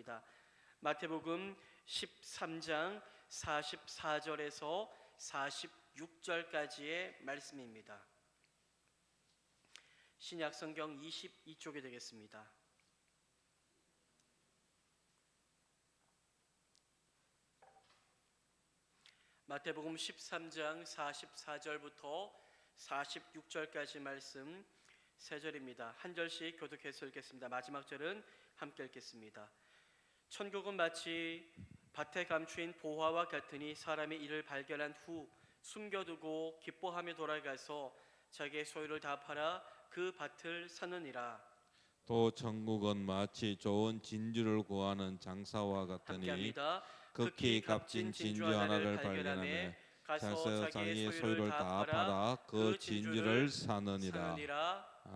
하겠습니다. 마태복음 13장 44절에서 46절까지의 말씀입니다. 신약성경 22쪽이 되겠습니다. 마태복음 13장 44절부터 46절까지 말씀 세 절입니다. 한 절씩 교독해서 읽겠습니다. 마지막 절은 함께 읽겠습니다. 천국은 마치 밭에 감추인 보화와 같으니 사람이 이를 발견한 후 숨겨두고 기뻐하며 돌아가서 자기의 소유를 다 팔아 그 밭을 사느니라. 또 천국은 마치 좋은 진주를 구하는 장사와 같으니 함께합니다. 극히 값진 진주 하나를 발견하며 가서 자기의 소유를 다 팔아 그 진주를 사느니라.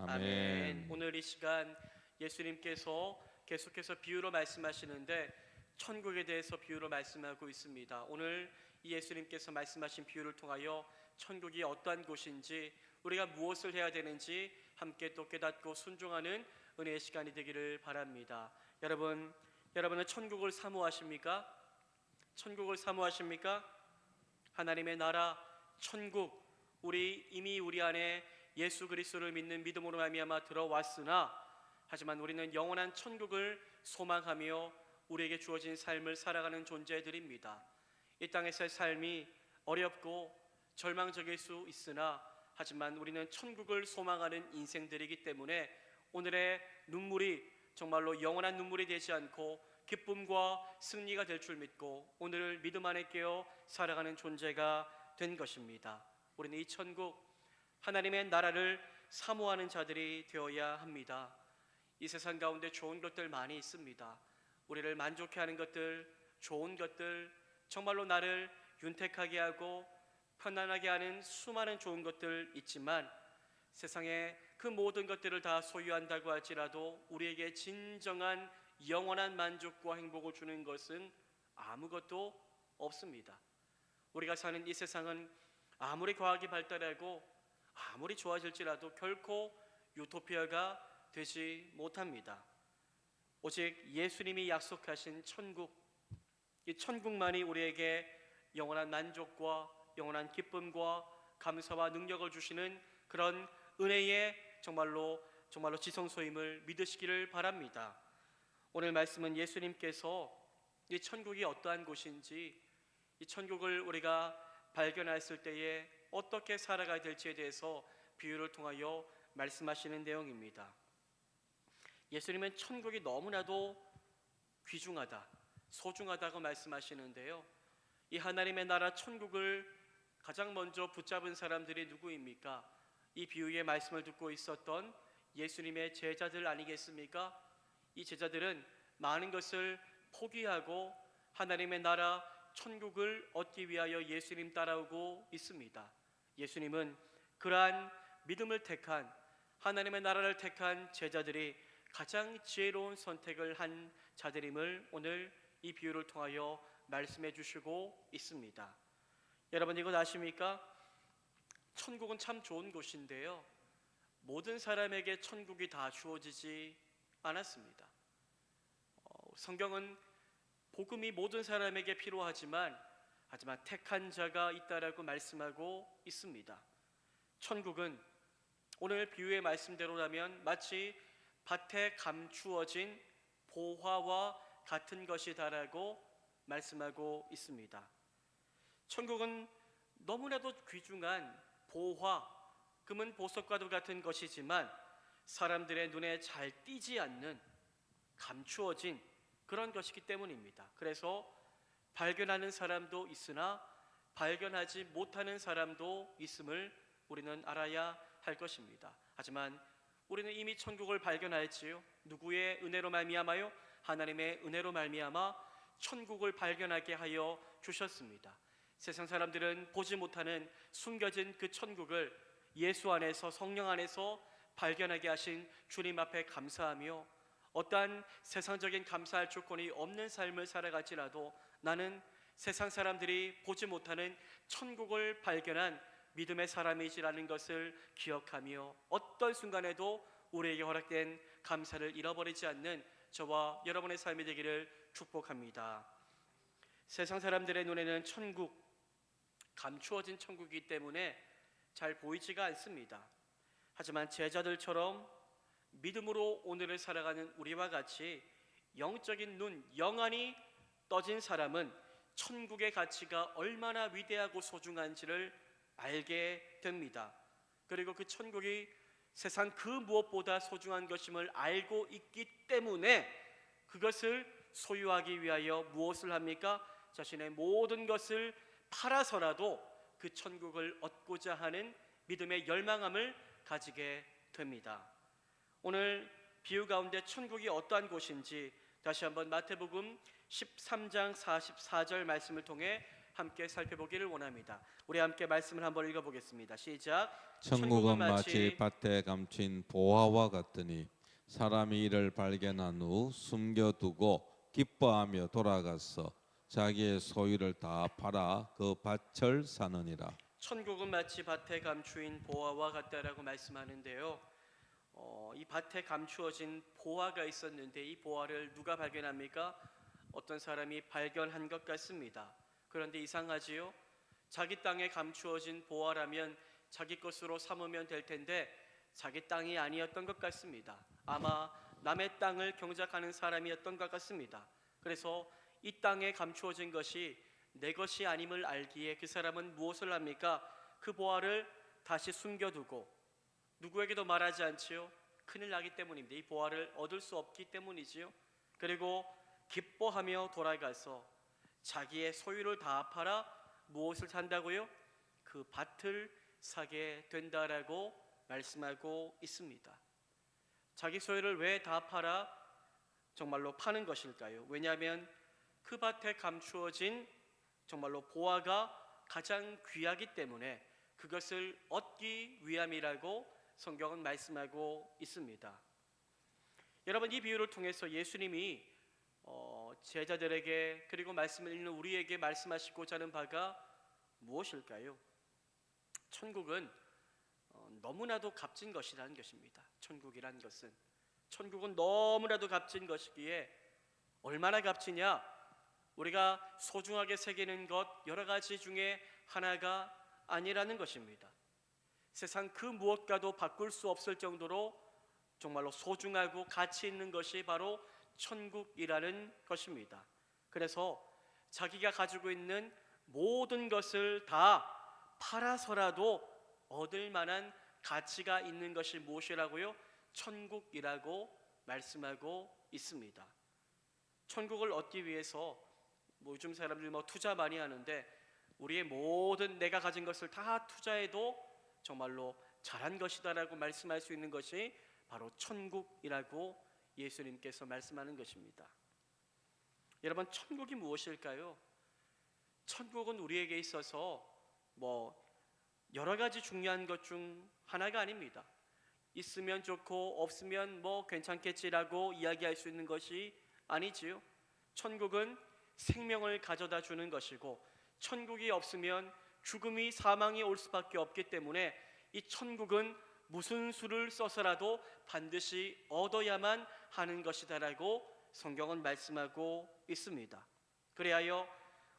아멘. 오늘 이 시간 예수님께서 계속해서 비유로 말씀하시는데 천국에 대해서 비유로 말씀하고 있습니다. 오늘 이 예수님께서 말씀하신 비유를 통하여 천국이 어떠한 곳인지, 우리가 무엇을 해야 되는지 함께 또 깨닫고 순종하는 은혜의 시간이 되기를 바랍니다. 여러분은 천국을 사모하십니까? 천국을 사모하십니까? 하나님의 나라, 천국, 이미 우리 안에 예수 그리스도를 믿는 믿음으로 말미암아 들어왔으나, 하지만 우리는 영원한 천국을 소망하며 우리에게 주어진 삶을 살아가는 존재들입니다. 이 땅에서의 삶이 어렵고 절망적일 수 있으나, 하지만 우리는 천국을 소망하는 인생들이기 때문에 오늘의 눈물이 정말로 영원한 눈물이 되지 않고 기쁨과 승리가 될 줄 믿고 오늘을 믿음 안에 깨어 살아가는 존재가 된 것입니다. 우리는 이 천국, 하나님의 나라를 사모하는 자들이 되어야 합니다. 이 세상 가운데 좋은 것들 많이 있습니다. 우리를 만족해 하는 것들, 좋은 것들, 정말로 나를 윤택하게 하고 편안하게 하는 수많은 좋은 것들 있지만, 세상에 그 모든 것들을 다 소유한다고 할지라도 우리에게 진정한 영원한 만족과 행복을 주는 것은 아무것도 없습니다. 우리가 사는 이 세상은 아무리 과학이 발달하고 아무리 좋아질지라도 결코 유토피아가 되지 못합니다. 오직 예수님이 약속하신 천국, 이 천국만이 우리에게 영원한 만족과 영원한 기쁨과 감사와 능력을 주시는 그런 은혜의 정말로 지성소임을 믿으시기를 바랍니다. 오늘 말씀은 예수님께서 이 천국이 어떠한 곳인지, 이 천국을 우리가 발견했을 때에 어떻게 살아가야 될지에 대해서 비유를 통하여 말씀하시는 내용입니다. 예수님은 천국이 너무나도 귀중하다, 소중하다고 말씀하시는데요, 이 하나님의 나라 천국을 가장 먼저 붙잡은 사람들이 누구입니까? 이 비유의 말씀을 듣고 있었던 예수님의 제자들 아니겠습니까? 이 제자들은 많은 것을 포기하고 하나님의 나라 천국을 얻기 위하여 예수님 따라오고 있습니다. 예수님은 그러한 믿음을 택한, 하나님의 나라를 택한 제자들이 가장 지혜로운 선택을 한 자들임을 오늘 이 비유를 통하여 말씀해 주시고 있습니다. 여러분, 이거 아십니까? 천국은 참 좋은 곳인데요, 모든 사람에게 천국이 다 주어지지 않았습니다. 성경은 복음이 모든 사람에게 필요하지만 택한 자가 있다라고 말씀하고 있습니다. 천국은 오늘 비유의 말씀대로라면 마치 밭에 감추어진 보화와 같은 것이다라고 말씀하고 있습니다. 천국은 너무나도 귀중한 보화, 금은 보석과도 같은 것이지만 사람들의 눈에 잘 띄지 않는, 감추어진 그런 것이기 때문입니다. 그래서 발견하는 사람도 있으나 발견하지 못하는 사람도 있음을 우리는 알아야 할 것입니다. 하지만 우리는 이미 천국을 발견하였지요. 누구의 은혜로 말미암아요? 하나님의 은혜로 말미암아 천국을 발견하게 하여 주셨습니다. 세상 사람들은 보지 못하는 숨겨진 그 천국을 예수 안에서, 성령 안에서 발견하게 하신 주님 앞에 감사하며, 어떠한 세상적인 감사할 조건이 없는 삶을 살아갈지라도 나는 세상 사람들이 보지 못하는 천국을 발견한 믿음의 사람이지라는 것을 기억하며 어떤 순간에도 우리에게 허락된 감사를 잃어버리지 않는 저와 여러분의 삶이 되기를 축복합니다. 세상 사람들의 눈에는 천국, 감추어진 천국이기 때문에 잘 보이지가 않습니다. 하지만 제자들처럼 믿음으로 오늘을 살아가는 우리와 같이 영적인 눈, 영안이 떠진 사람은 천국의 가치가 얼마나 위대하고 소중한지를 알게 됩니다. 그리고 그 천국이 세상 그 무엇보다 소중한 것임을 알고 있기 때문에 그것을 소유하기 위하여 무엇을 합니까? 자신의 모든 것을 팔아서라도 그 천국을 얻고자 하는 믿음의 열망함을 가지게 됩니다. 오늘 비유 가운데 천국이 어떠한 곳인지 다시 한번 마태복음 13장 44절 말씀을 통해 함께 살펴보기를 원합니다. 우리 함께 말씀을 한번 읽어보겠습니다. 시작. 천국은 마치 밭에 감춘 보화와 같으니 사람이 이를 발견한 후 숨겨두고 기뻐하며 돌아가서 자기의 소유를 다 팔아 그 밭을 사느니라. 천국은 마치 밭에 감추인 보화와 같다라고 말씀하는데요. 이 밭에 감추어진 보화가 있었는데 이 보화를 누가 발견합니까? 어떤 사람이 발견한 것 같습니다. 그런데 이상하지요? 자기 땅에 감추어진 보화라면 자기 것으로 삼으면 될 텐데 자기 땅이 아니었던 것 같습니다. 아마 남의 땅을 경작하는 사람이었던 것 같습니다. 그래서 이 땅에 감추어진 것이 내 것이 아님을 알기에 그 사람은 무엇을 합니까? 그 보화를 다시 숨겨두고 누구에게도 말하지 않지요. 큰일 나기 때문입니다. 이 보화를 얻을 수 없기 때문이지요. 그리고 기뻐하며 돌아가서 자기의 소유를 다 팔아 무엇을 산다고요? 그 밭을 사게 된다라고 말씀하고 있습니다. 자기 소유를 왜 다 팔아 정말로 파는 것일까요? 왜냐하면 그 밭에 감추어진 정말로 보화가 가장 귀하기 때문에 그것을 얻기 위함이라고 성경은 말씀하고 있습니다. 여러분, 이 비유를 통해서 예수님이 제자들에게 그리고 말씀을 읽는 우리에게 말씀하시고자 하는 바가 무엇일까요? 천국은 너무나도 값진 것이라는 것입니다. 천국이란 것은 천국은 너무나도 값진 것이기에 얼마나 값지냐? 우리가 소중하게 새기는 것 여러 가지 중에 하나가 아니라는 것입니다. 세상 그 무엇과도 바꿀 수 없을 정도로 정말로 소중하고 가치 있는 것이 바로 천국이라는 것입니다. 그래서 자기가 가지고 있는 모든 것을 다 팔아서라도 얻을 만한 가치가 있는 것이 무엇이라고요? 천국이라고 말씀하고 있습니다. 천국을 얻기 위해서 요즘 사람들 투자 많이 하는데 우리의 모든 내가 가진 것을 다 투자해도 정말로 잘한 것이다라고 말씀할 수 있는 것이 바로 천국이라고 예수님께서 말씀하는 것입니다. 여러분, 천국이 무엇일까요? 천국은 우리에게 있어서 여러 가지 중요한 것 중 하나가 아닙니다. 있으면 좋고 없으면 괜찮겠지라고 이야기할 수 있는 것이 아니지요. 천국은 생명을 가져다 주는 것이고 천국이 없으면 죽음이 사망이 올 수밖에 없기 때문에 이 천국은 무슨 수를 써서라도 반드시 얻어야만 하는 것이다라고 성경은 말씀하고 있습니다. 그리하여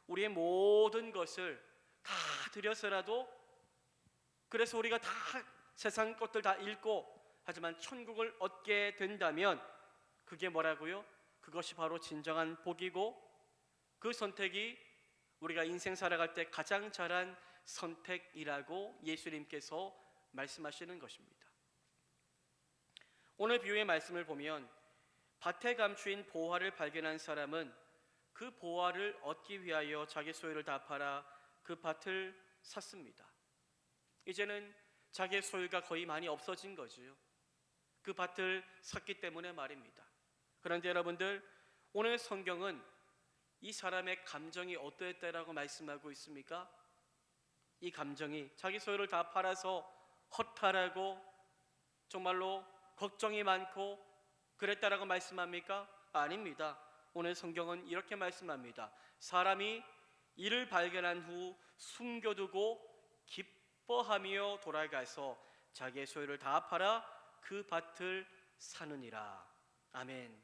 우리의 모든 것을 다 들여서라도 그래서 우리가 다 세상 것들 다 잃고 하지만 천국을 얻게 된다면 그게 뭐라고요? 그것이 바로 진정한 복이고 그 선택이 우리가 인생 살아갈 때 가장 잘한 선택이라고 예수님께서 말씀하시는 것입니다. 오늘 비유의 말씀을 보면 밭에 감추인 보화를 발견한 사람은 그 보화를 얻기 위하여 자기 소유를 다 팔아 그 밭을 샀습니다. 이제는 자기의 소유가 거의 많이 없어진 거지요. 그 밭을 샀기 때문에 말입니다. 그런데 여러분들, 오늘 성경은 이 사람의 감정이 어떠했다라고 말씀하고 있습니까? 이 감정이 자기 소유를 다 팔아서 허탈하고 정말로 걱정이 많고 그랬다라고 말씀합니까? 아닙니다. 오늘 성경은 이렇게 말씀합니다. 사람이 이를 발견한 후 숨겨두고 기뻐하며 돌아가서 자기의 소유를 다 팔아 그 밭을 사느니라. 아멘.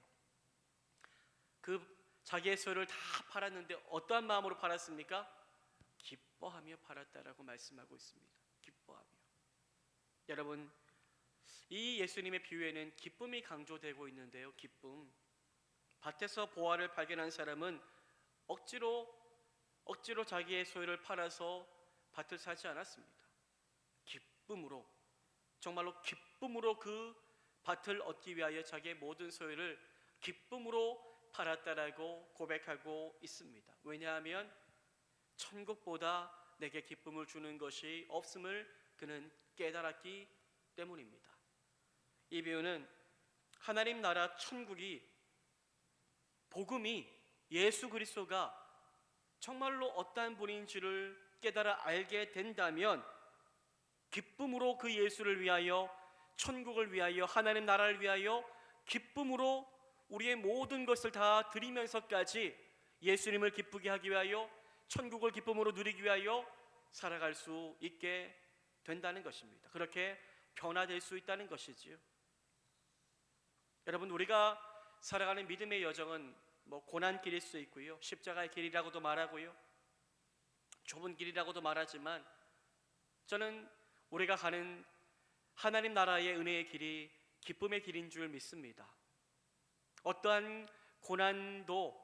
자기의 소유를 다 팔았는데 어떠한 마음으로 팔았습니까? 기뻐하며 팔았다라고 말씀하고 있습니다. 기뻐하며. 여러분, 이 예수님의 비유에는 기쁨이 강조되고 있는데요. 기쁨. 밭에서 보화를 발견한 사람은 억지로 자기의 소유를 팔아서 밭을 사지 않았습니다. 기쁨으로, 정말로 기쁨으로 그 밭을 얻기 위하여 자기의 모든 소유를 기쁨으로 팔았다라고 고백하고 있습니다. 왜냐하면 천국보다 내게 기쁨을 주는 것이 없음을 그는 깨달았기 때문입니다. 이 비유는 하나님 나라 천국이, 복음이, 예수 그리스도가 정말로 어떠한 분인지를 깨달아 알게 된다면 기쁨으로 그 예수를 위하여, 천국을 위하여, 하나님 나라를 위하여 기쁨으로 우리의 모든 것을 다 드리면서까지 예수님을 기쁘게 하기 위하여, 천국을 기쁨으로 누리기 위하여 살아갈 수 있게 된다는 것입니다. 그렇게 변화될 수 있다는 것이지요. 여러분, 우리가 살아가는 믿음의 여정은 고난길일 수 있고요, 십자가의 길이라고도 말하고요, 좁은 길이라고도 말하지만 저는 우리가 가는 하나님 나라의 은혜의 길이 기쁨의 길인 줄 믿습니다. 어떠한 고난도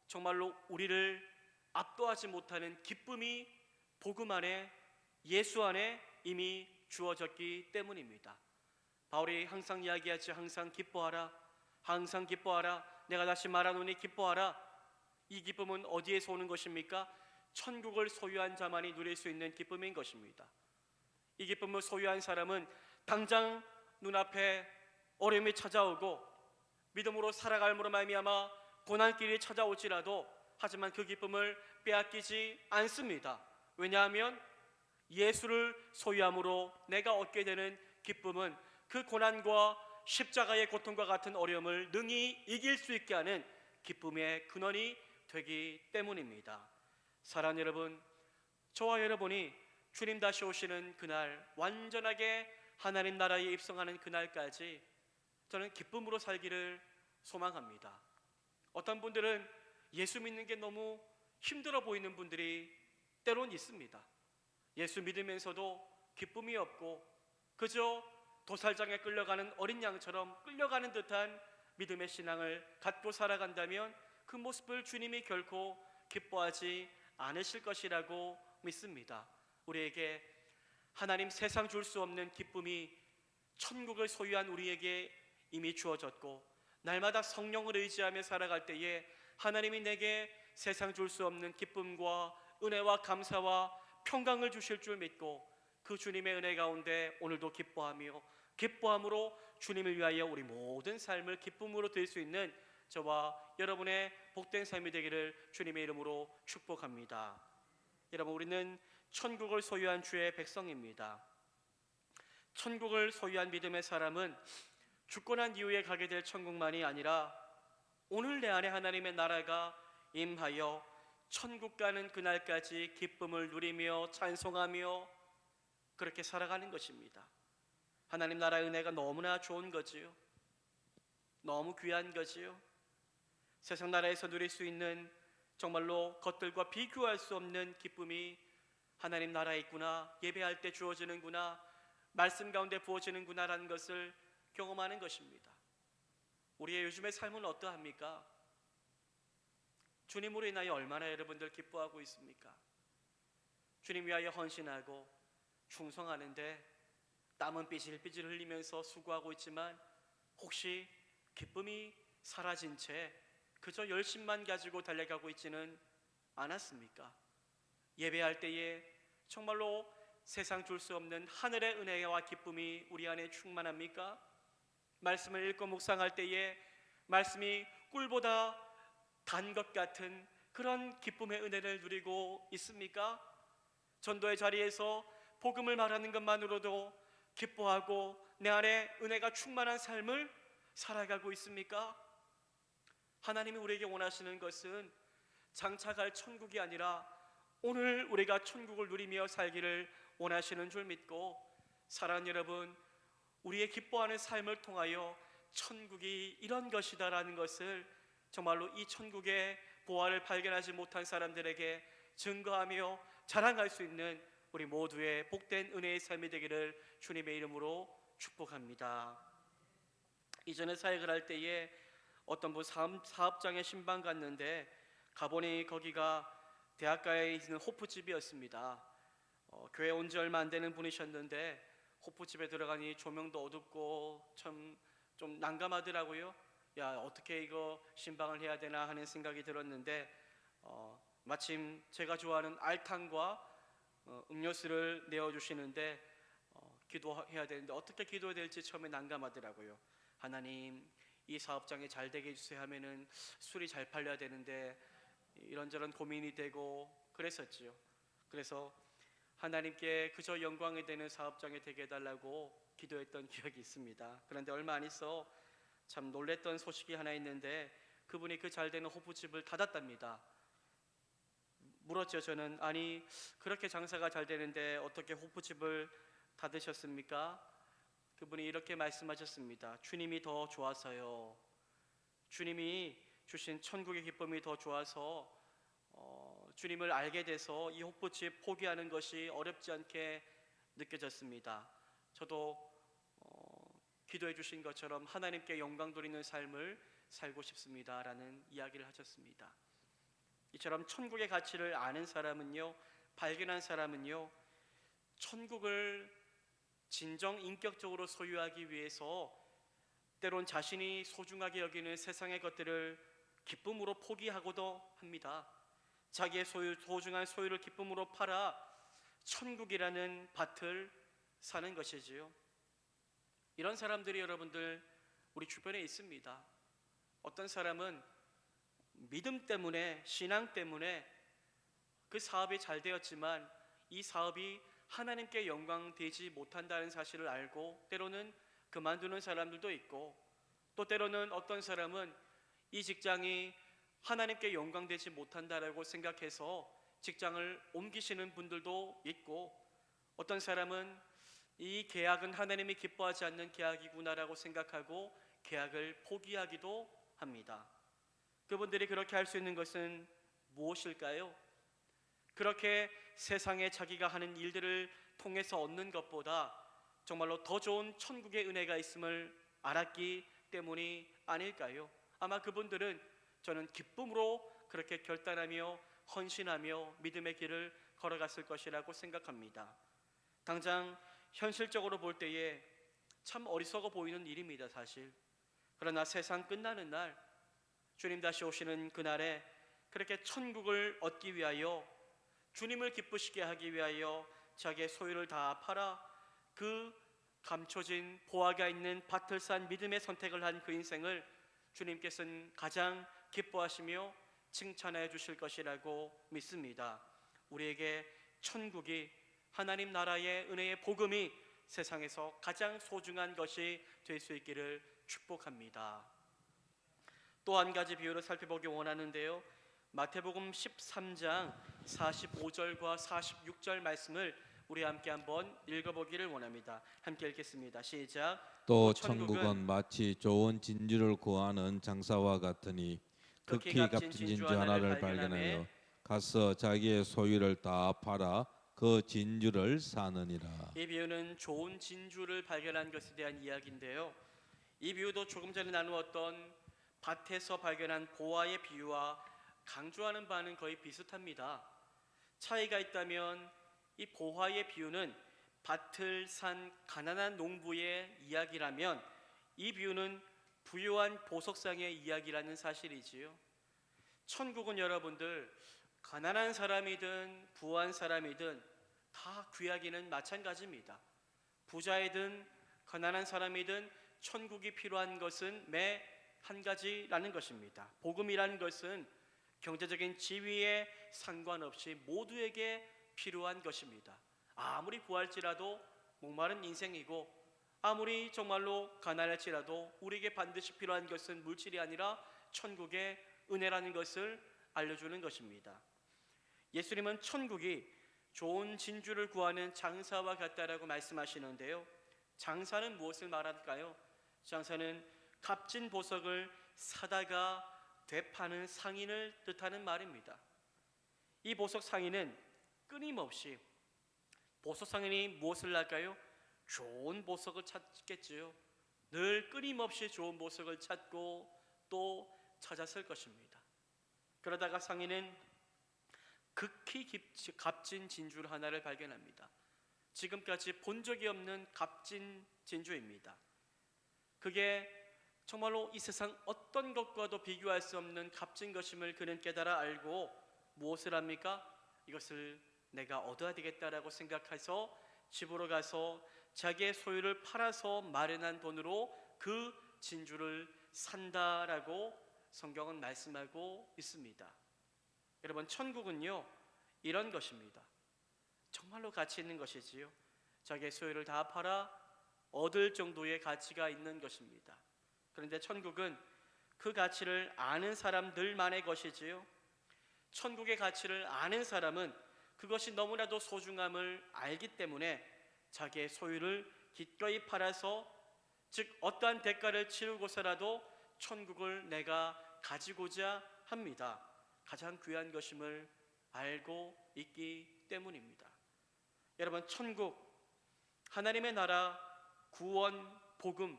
정말로 우리를 압도하지 못하는 기쁨이 복음 안에, 예수 안에 이미 주어졌기 때문입니다. 바울이 항상 이야기하지, 항상 기뻐하라, 항상 기뻐하라, 내가 다시 말하노니 기뻐하라. 이 기쁨은 어디에서 오는 것입니까? 천국을 소유한 자만이 누릴 수 있는 기쁨인 것입니다. 이 기쁨을 소유한 사람은 당장 눈앞에 어려움이 찾아오고 믿음으로 살아갈므로 말미암아 고난길이 찾아올지라도 하지만 그 기쁨을 빼앗기지 않습니다. 왜냐하면 예수를 소유함으로 내가 얻게 되는 기쁨은 그 고난과 십자가의 고통과 같은 어려움을 능히 이길 수 있게 하는 기쁨의 근원이 되기 때문입니다. 사랑하는 여러분, 저와 여러분이 주님 다시 오시는 그날, 완전하게 하나님 나라에 입성하는 그날까지 저는 기쁨으로 살기를 소망합니다. 어떤 분들은 예수 믿는 게 너무 힘들어 보이는 분들이 때론 있습니다. 예수 믿으면서도 기쁨이 없고 그저 도살장에 끌려가는 어린 양처럼 끌려가는 듯한 믿음의 신앙을 갖고 살아간다면 그 모습을 주님이 결코 기뻐하지 않으실 것이라고 믿습니다. 우리에게 하나님 세상 줄 수 없는 기쁨이 천국을 소유한 우리에게 이미 주어졌고, 날마다 성령을 의지하며 살아갈 때에 하나님이 내게 세상 줄 수 없는 기쁨과 은혜와 감사와 평강을 주실 줄 믿고 그 주님의 은혜 가운데 오늘도 기뻐함으로 주님을 위하여 우리 모든 삶을 기쁨으로 될 수 있는 저와 여러분의 복된 삶이 되기를 주님의 이름으로 축복합니다. 여러분, 우리는 천국을 소유한 주의 백성입니다. 천국을 소유한 믿음의 사람은 죽고 난 이후에 가게 될 천국만이 아니라 오늘 내 안에 하나님의 나라가 임하여 천국 가는 그날까지 기쁨을 누리며 찬송하며 그렇게 살아가는 것입니다. 하나님 나라의 은혜가 너무나 좋은 거지요. 너무 귀한 거지요. 세상 나라에서 누릴 수 있는 정말로 것들과 비교할 수 없는 기쁨이 하나님 나라에 있구나, 예배할 때 주어지는구나, 말씀 가운데 부어지는구나라는 것을 경험하는 것입니다. 우리의 요즘의 삶은 어떠합니까? 주님으로 인하여 얼마나 여러분들 기뻐하고 있습니까? 주님 위하여 헌신하고 충성하는데 땀은 삐질삐질 흘리면서 수고하고 있지만 혹시 기쁨이 사라진 채 그저 열심만 가지고 달려가고 있지는 않았습니까? 예배할 때에 정말로 세상 줄 수 없는 하늘의 은혜와 기쁨이 우리 안에 충만합니까? 말씀을 읽고 묵상할 때에 말씀이 꿀보다 단 것 같은 그런 기쁨의 은혜를 누리고 있습니까? 전도의 자리에서 복음을 말하는 것만으로도 기뻐하고 내 안에 은혜가 충만한 삶을 살아가고 있습니까? 하나님이 우리에게 원하시는 것은 장차갈 천국이 아니라 오늘 우리가 천국을 누리며 살기를 원하시는 줄 믿고, 사랑하는 여러분, 우리의 기뻐하는 삶을 통하여 천국이 이런 것이다라는 것을 정말로 이 천국의 보화를 발견하지 못한 사람들에게 증거하며 자랑할 수 있는 우리 모두의 복된 은혜의 삶이 되기를 주님의 이름으로 축복합니다. 이전에 사역을 할 때에 어떤 분 사업장에 신방 갔는데 가보니 거기가 대학가에 있는 호프집이었습니다. 교회 온 지 얼마 안 되는 분이셨는데 호프집에 들어가니 조명도 어둡고 참 좀 난감하더라고요. 야, 어떻게 이거 신방을 해야 되나 하는 생각이 들었는데 마침 제가 좋아하는 알탕과 음료수를 내어주시는데 기도해야 되는데 어떻게 기도해야 될지 처음에 난감하더라고요. 하나님, 이 사업장이 잘 되게 해주세요 하면은 술이 잘 팔려야 되는데 이런저런 고민이 되고 그랬었지요. 그래서 하나님께 그저 영광이 되는 사업장이 되게 해달라고 기도했던 기억이 있습니다. 그런데 얼마 안 있어 참 놀랬던 소식이 하나 있는데 그분이 그 잘 되는 호프집을 닫았답니다. 물었죠. 저는 아니 그렇게 장사가 잘 되는데 어떻게 호프집을 닫으셨습니까? 그분이 이렇게 말씀하셨습니다. 주님이 더 좋아서요. 주님이 주신 천국의 기쁨이 더 좋아서 주님을 알게 돼서 이 호프집 포기하는 것이 어렵지 않게 느껴졌습니다. 저도 기도해 주신 것처럼 하나님께 영광 돌리는 삶을 살고 싶습니다라는 이야기를 하셨습니다. 이처럼 천국의 가치를 아는 사람은요, 발견한 사람은요, 천국을 진정 인격적으로 소유하기 위해서 때론 자신이 소중하게 여기는 세상의 것들을 기쁨으로 포기하고도 합니다. 자기의 소중한 소유를 기쁨으로 팔아 천국이라는 밭을 사는 것이지요. 이런 사람들이 여러분들 우리 주변에 있습니다. 어떤 사람은 믿음 때문에, 신앙 때문에 그 사업이 잘 되었지만 이 사업이 하나님께 영광 되지 못한다는 사실을 알고 때로는 그만두는 사람들도 있고, 또 때로는 어떤 사람은 이 직장이 하나님께 영광 되지 못한다라고 생각해서 직장을 옮기시는 분들도 있고, 어떤 사람은 이 계약은 하나님이 기뻐하지 않는 계약이구나라고 생각하고 계약을 포기하기도 합니다. 그분들이 그렇게 할 수 있는 것은 무엇일까요? 그렇게 세상에 자기가 하는 일들을 통해서 얻는 것보다 정말로 더 좋은 천국의 은혜가 있음을 알았기 때문이 아닐까요? 아마 그분들은 저는 기쁨으로 그렇게 결단하며 헌신하며 믿음의 길을 걸어갔을 것이라고 생각합니다. 당장 현실적으로 볼 때에 참 어리석어 보이는 일입니다, 사실. 그러나 세상 끝나는 날, 주님 다시 오시는 그날에 그렇게 천국을 얻기 위하여, 주님을 기쁘시게 하기 위하여 자기의 소유를 다 팔아 그 감춰진 보화가 있는 밭을 산 믿음의 선택을 한 그 인생을 주님께서는 가장 기뻐하시며 칭찬해 주실 것이라고 믿습니다. 우리에게 천국이, 하나님 나라의 은혜의 복음이 세상에서 가장 소중한 것이 될 수 있기를 축복합니다. 또 한 가지 비유를 살펴보기 원하는데요, 마태복음 13장 45절과 46절 말씀을 우리 함께 한번 읽어보기를 원합니다. 함께 읽겠습니다. 시작. 또 천국은 마치 좋은 진주를 구하는 장사와 같으니 극히 값진 진주 하나를 발견하여 가서 자기의 소유를 다 팔아 그 진주를 사느니라. 이 비유는 좋은 진주를 발견한 것에 대한 이야기인데요, 이 비유도 조금 전에 나누었던 밭에서 발견한 보화의 비유와 강조하는 바는 거의 비슷합니다. 차이가 있다면 이 보화의 비유는 밭을 산 가난한 농부의 이야기라면 이 비유는 부유한 보석상의 이야기라는 사실이지요. 천국은 여러분들 가난한 사람이든 부한 사람이든 다 귀하기는 마찬가지입니다. 부자이든 가난한 사람이든 천국이 필요한 것은 매 한 가지라는 것입니다. 복음이라는 것은 경제적인 지위에 상관없이 모두에게 필요한 것입니다. 아무리 부할지라도 목마른 인생이고, 아무리 정말로 가난할지라도 우리에게 반드시 필요한 것은 물질이 아니라 천국의 은혜라는 것을 알려주는 것입니다. 예수님은 천국이 좋은 진주를 구하는 장사와 같다라고 말씀하시는데요, 장사는 무엇을 말할까요? 장사는 값진 보석을 사다가 되파는 상인을 뜻하는 말입니다. 이 보석 상인은 끊임없이 보석 상인이 무엇을 할까요? 좋은 보석을 찾겠지요. 늘 끊임없이 좋은 보석을 찾고 또 찾았을 것입니다. 그러다가 상인은 극히 값진 진주 하나를 발견합니다. 지금까지 본 적이 없는 값진 진주입니다. 그게 정말로 이 세상 어떤 것과도 비교할 수 없는 값진 것임을 그는 깨달아 알고 무엇을 합니까? 이것을 내가 얻어야 되겠다라고 생각해서 집으로 가서 자기의 소유를 팔아서 마련한 돈으로 그 진주를 산다라고 성경은 말씀하고 있습니다. 여러분, 천국은요 이런 것입니다. 정말로 가치 있는 것이지요. 자기의 소유를 다 팔아 얻을 정도의 가치가 있는 것입니다. 그런데 천국은 그 가치를 아는 사람들만의 것이지요. 천국의 가치를 아는 사람은 그것이 너무나도 소중함을 알기 때문에 자기의 소유를 기꺼이 팔아서, 즉 어떠한 대가를 치르고서라도 천국을 내가 가지고자 합니다. 가장 귀한 것임을 알고 있기 때문입니다. 여러분, 천국, 하나님의 나라, 구원, 복음,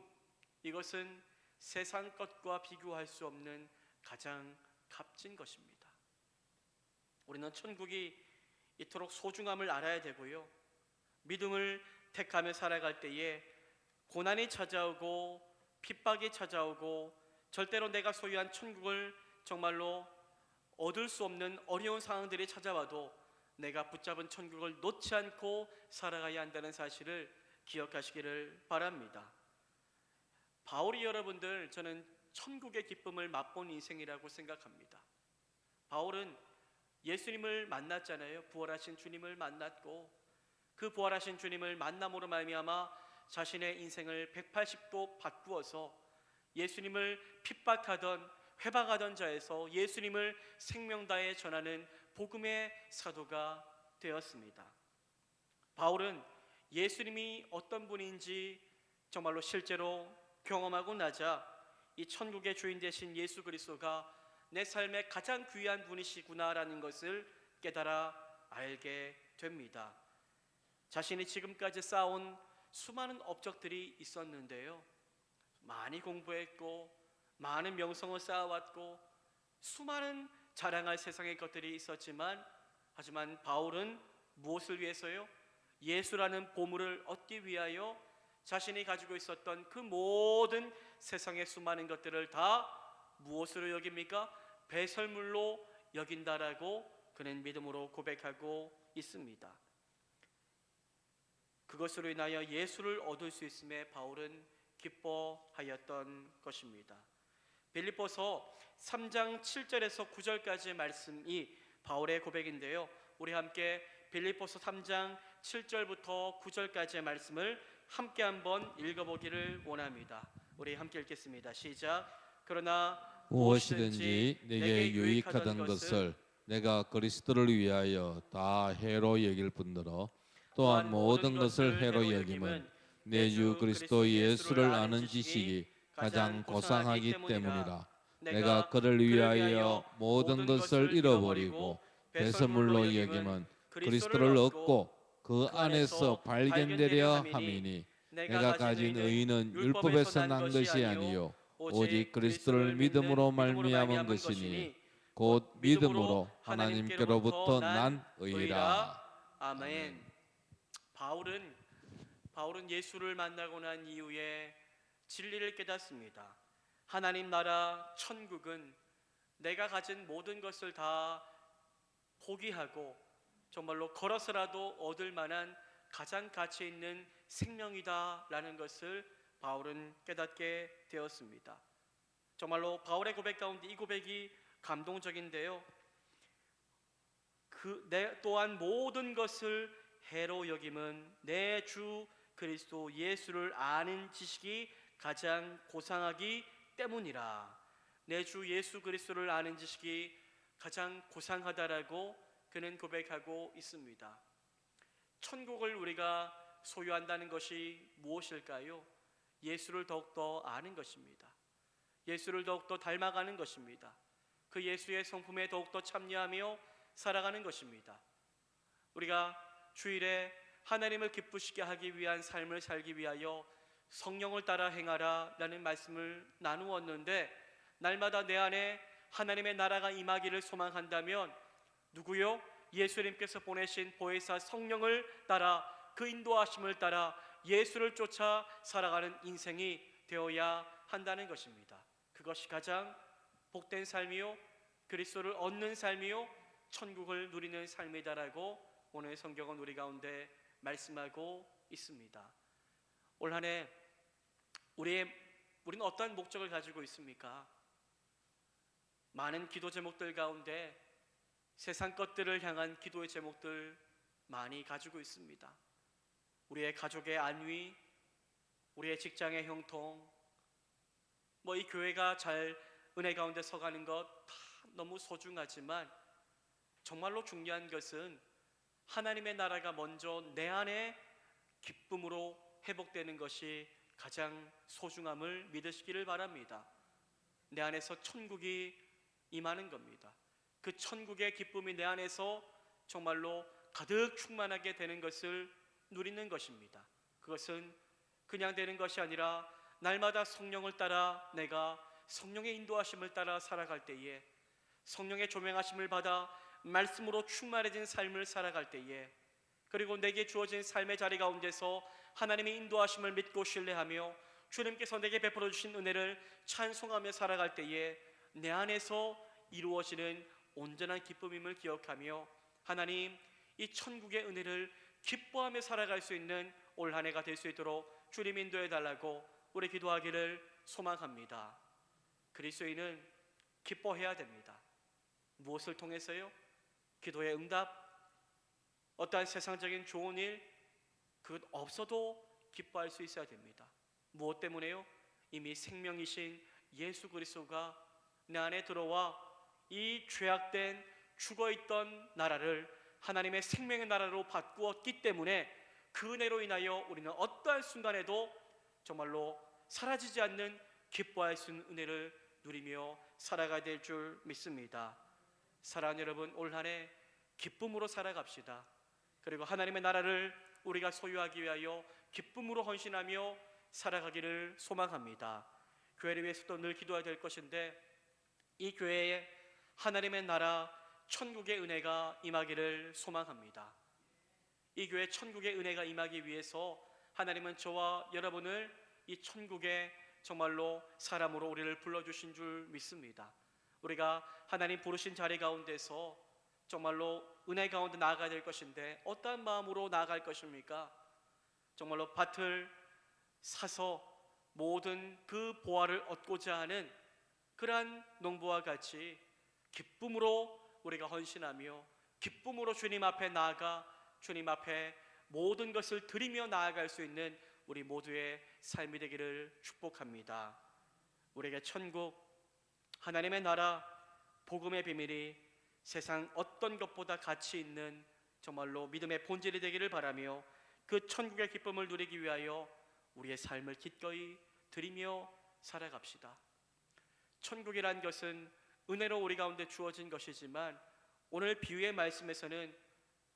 이것은 세상 것과 비교할 수 없는 가장 값진 것입니다. 우리는 천국이 이토록 소중함을 알아야 되고요, 믿음을 택하며 살아갈 때에 고난이 찾아오고 핍박이 찾아오고 절대로 내가 소유한 천국을 정말로 얻을 수 없는 어려운 상황들이 찾아와도 내가 붙잡은 천국을 놓지 않고 살아가야 한다는 사실을 기억하시기를 바랍니다. 바울이, 여러분들, 저는 천국의 기쁨을 맛본 인생이라고 생각합니다. 바울은 예수님을 만났잖아요. 부활하신 주님을 만났고 그 부활하신 주님을 만남으로 말미암아 자신의 인생을 180도 바꾸어서 예수님을 핍박하던 회박하던 자에서 예수님을 생명 다해 전하는 복음의 사도가 되었습니다. 바울은 예수님이 어떤 분인지 정말로 실제로 경험하고 나자 이 천국의 주인 되신 예수 그리스도가 내 삶의 가장 귀한 분이시구나라는 것을 깨달아 알게 됩니다. 자신이 지금까지 쌓아온 수많은 업적들이 있었는데요, 많이 공부했고 많은 명성을 쌓아왔고 수많은 자랑할 세상의 것들이 있었지만, 하지만 바울은 무엇을 위해서요? 예수라는 보물을 얻기 위하여 자신이 가지고 있었던 그 모든 세상의 수많은 것들을 다 무엇으로 여깁니까? 배설물로 여긴다라고 그는 믿음으로 고백하고 있습니다. 그것으로 인하여 예수를 얻을 수 있음에 바울은 기뻐하였던 것입니다. 빌립보서 3장 7절에서 9절까지의 말씀이 바울의 고백인데요, 우리 함께 빌립보서 3장 7절부터 9절까지의 말씀을 함께 한번 읽어보기를 원합니다. 우리 함께 읽겠습니다. 시작. 그러나 무엇이든지 내게 유익하던 것을 내가 그리스도를 위하여 다 해로 여길 뿐더러 또한 모든 것을 해로 여김은 내 주 그리스도 예수를 아는 지식이 가장 고상하기 때문이라. 내가 그를 위하여 모든 것을 잃어버리고 배설물로 여김은 그리스도를 얻고 그 안에서 발견되려 함이니, 내가 가진 의는 율법에서 난 것이 아니요 오직 그리스도를 믿음으로 말미암은 것이니 곧 믿음으로 하나님께로부터 난 의라. 아멘. 바울은 예수를 만나고 난 이후에 진리를 깨닫습니다. 하나님 나라 천국은 내가 가진 모든 것을 다 포기하고 정말로 걸어서라도 얻을 만한 가장 가치 있는 생명이다라는 것을 바울은 깨닫게 되었습니다. 정말로 바울의 고백 가운데 이 고백이 감동적인데요, 또한 모든 것을 해로 여김은 내 주 그리스도 예수를 아는 지식이 가장 고상하기 때문이라. 내 주 예수 그리스도를 아는 지식이 가장 고상하다라고 그는 고백하고 있습니다. 천국을 우리가 소유한다는 것이 무엇일까요? 예수를 더욱더 아는 것입니다. 예수를 더욱더 닮아가는 것입니다. 그 예수의 성품에 더욱더 참여하며 살아가는 것입니다. 우리가 주일에 하나님을 기쁘시게 하기 위한 삶을 살기 위하여 성령을 따라 행하라 라는 말씀을 나누었는데, 날마다 내 안에 하나님의 나라가 임하기를 소망한다면 누구요? 예수님께서 보내신 보혜사 성령을 따라, 그 인도하심을 따라 예수를 쫓아 살아가는 인생이 되어야 한다는 것입니다. 그것이 가장 복된 삶이요, 그리스도를 얻는 삶이요, 천국을 누리는 삶이다라고 오늘 성경은 우리 가운데 말씀하고 있습니다. 올 한 해 우리는 어떠한 목적을 가지고 있습니까? 많은 기도 제목들 가운데 세상 것들을 향한 기도의 제목들 많이 가지고 있습니다. 우리의 가족의 안위, 우리의 직장의 형통, 이 교회가 잘 은혜 가운데 서가는 것 다 너무 소중하지만 정말로 중요한 것은 하나님의 나라가 먼저 내 안에 기쁨으로 회복되는 것이 가장 소중함을 믿으시기를 바랍니다. 내 안에서 천국이 임하는 겁니다. 그 천국의 기쁨이 내 안에서 정말로 가득 충만하게 되는 것을 누리는 것입니다. 그것은 그냥 되는 것이 아니라 날마다 성령을 따라, 내가 성령의 인도하심을 따라 살아갈 때에, 성령의 조명하심을 받아 말씀으로 충만해진 삶을 살아갈 때에, 그리고 내게 주어진 삶의 자리 가운데서 하나님의 인도하심을 믿고 신뢰하며 주님께서 내게 베풀어 주신 은혜를 찬송하며 살아갈 때에 내 안에서 이루어지는 온전한 기쁨임을 기억하며, 하나님, 이 천국의 은혜를 기뻐하며 살아갈 수 있는 올 한 해가 될 수 있도록 주님 인도해 달라고 우리 기도하기를 소망합니다. 그리스도인은 기뻐해야 됩니다. 무엇을 통해서요? 기도의 응답, 어떠한 세상적인 좋은 일, 그것 없어도 기뻐할 수 있어야 됩니다. 무엇 때문에요? 이미 생명이신 예수 그리스도가 내 안에 들어와 이 죄악된 죽어있던 나라를 하나님의 생명의 나라로 바꾸었기 때문에, 그 은혜로 인하여 우리는 어떠한 순간에도 정말로 사라지지 않는 기뻐할 수 있는 은혜를 누리며 살아가야 될 줄 믿습니다. 사랑하는 여러분, 올 한 해 기쁨으로 살아갑시다. 그리고 하나님의 나라를 우리가 소유하기 위하여 기쁨으로 헌신하며 살아가기를 소망합니다. 교회를 위해서도 늘 기도해야 될 것인데, 이 교회에 하나님의 나라 천국의 은혜가 임하기를 소망합니다. 이 교회 천국의 은혜가 임하기 위해서 하나님은 저와 여러분을 이 천국의 정말로 사람으로 우리를 불러주신 줄 믿습니다. 우리가 하나님 부르신 자리 가운데서 정말로 은혜 가운데 나아가야 될 것인데, 어떠한 마음으로 나아갈 것입니까? 정말로 밭을 사서 모든 그 보화를 얻고자 하는 그러한 농부와 같이 기쁨으로 우리가 헌신하며 기쁨으로 주님 앞에 나아가 주님 앞에 모든 것을 드리며 나아갈 수 있는 우리 모두의 삶이 되기를 축복합니다. 우리에게 천국, 하나님의 나라, 복음의 비밀이 세상 어떤 것보다 가치 있는 정말로 믿음의 본질이 되기를 바라며, 그 천국의 기쁨을 누리기 위하여 우리의 삶을 기꺼이 드리며 살아갑시다. 천국이란 것은 은혜로 우리 가운데 주어진 것이지만, 오늘 비유의 말씀에서는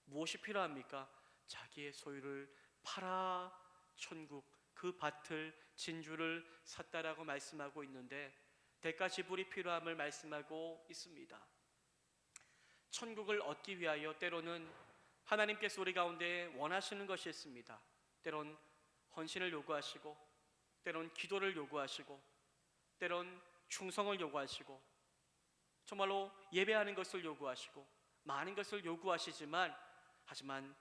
무엇이 필요합니까? 자기의 소유를 팔아 천국, 그 밭을, 진주를 샀다라고 말씀하고 있는데, 대가 지불이 필요함을 말씀하고 있습니다. 천국을 얻기 위하여 때로는 하나님께서 우리 가운데 원하시는 것이 있습니다. 때론 헌신을 요구하시고, 때론 기도를 요구하시고, 때론 충성을 요구하시고, 정말로 예배하는 것을 요구하시고, 많은 것을 요구하시지만, 하지만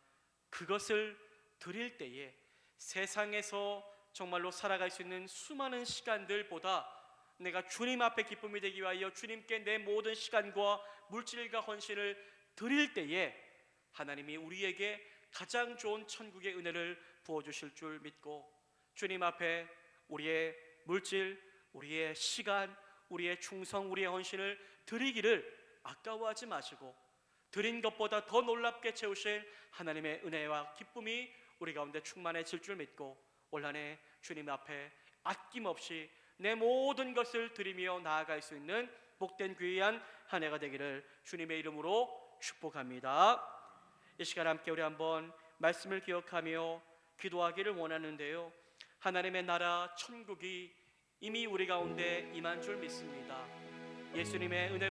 그것을 드릴 때에 세상에서 정말로 살아갈 수 있는 수많은 시간들보다 내가 주님 앞에 기쁨이 되기 위하여 주님께 내 모든 시간과 물질과 헌신을 드릴 때에 하나님이 우리에게 가장 좋은 천국의 은혜를 부어주실 줄 믿고, 주님 앞에 우리의 물질, 우리의 시간, 우리의 충성, 우리의 헌신을 드리기를 아까워하지 마시고, 드린 것보다 더 놀랍게 채우실 하나님의 은혜와 기쁨이 우리 가운데 충만해질 줄 믿고, 올 한 해 주님 앞에 아낌없이 내 모든 것을 드리며 나아갈 수 있는 복된 귀한 한 해가 되기를 주님의 이름으로 축복합니다. 이 시간 함께 우리 한번 말씀을 기억하며 기도하기를 원하는데요. 하나님의 나라 천국이 이미 우리 가운데 임한 줄 믿습니다. 예수님의 은혜